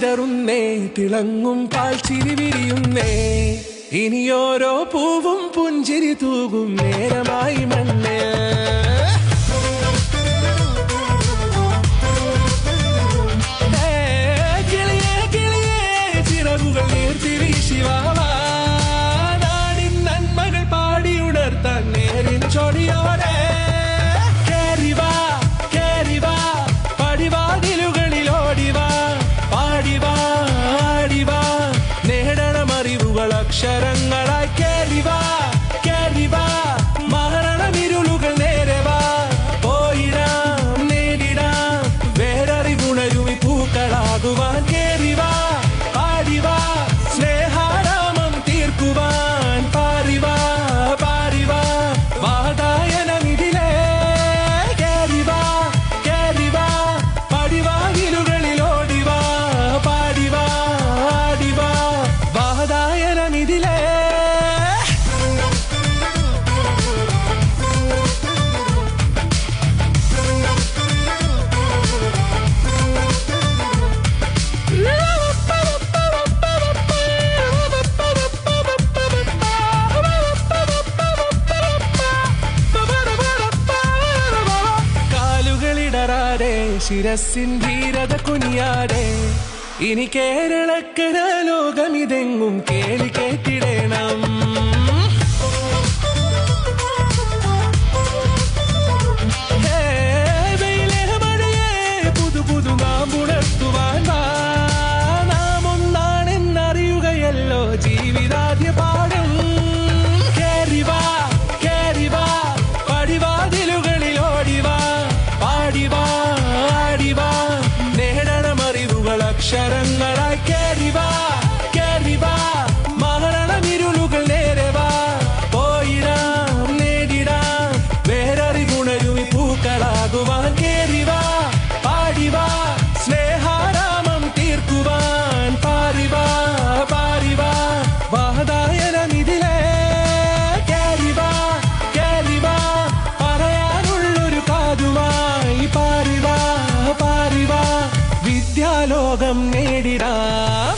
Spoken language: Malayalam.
വിതറുന്നേ, തിളങ്ങും പാൽച്ചിരി വിരിയുന്നേ. ഇനിയോരോ പൂവും പുഞ്ചിരി തൂകും നേരമായി മണ്ണേ. കിളിയേ കിളിയേ ചിറകുകൾ നീർത്തി വീശിവാവാ, നാടിൻ നന്മകൾ പാടിയുണർത്താൻ നേരിൻ ചൊടിയോടെ. കേറിവാ കേറിവാ പടിവാതിലുകളിലോടിവാ, പാടിവാ ആടിവാ നേടണമറിവുകൾ അക്ഷരങ്ങളായി. കേറിവാ കേറിവാ മരണമിരുളുകൾ നേരവാ, പോയിടാം നേരിടാം വേററിവുണരുമി പൂക്കളാകുവാൻ. കേറിവാ പാടിവാ സ്നേഹാരാമം തീർക്കുവാൻ, പാറിവാ പാറിവാ വാതായനമിതിലേ. കേറിവാ കേറിവാ പടിവാതിലുകളിലോടിവാ, പാടിവാ ആടിവാ വാതായനമിതിലേ. കാലുകളിടറാതെ ശിരസിൻ ധീരത കുനിയാതെ, ഇനി കേരളക്കര ലോകമിതെങ്ങും കേളി കേട്ടിടണം. പുതു പുതു നാം ഉണർത്തുവാൻ വാ, നാം ഒന്നാണെന്നറിയുകയല്ലോ ജീവിതാദ്യ പാഠം. കേറിവാ കേറിവാ പടിവാതിലുകളിലോടിവാ, പാടിവാ ആടിവാ നേടണമറിവുകൾ അക്ഷരങ്ങളായി. കേറിവാ കേറിവാ മരണമിരുളുകൾ നേരവാ, പോയിടാം നേടിടാം വേററിവുണരുമി പൂക്കളാകുവാൻ. കേറിവാ പാടിവാ സ്നേഹാരാമം തീർക്കുവാൻ, പാറിവാ പാറിവാ വാതായനമിതിലേ. കേറിവാ കേറിവാ പറയാനുള്ളൊരു കാതുമായി, പാറിവാ പാറിവാ വിദ്യാലോകം നേടിടാം.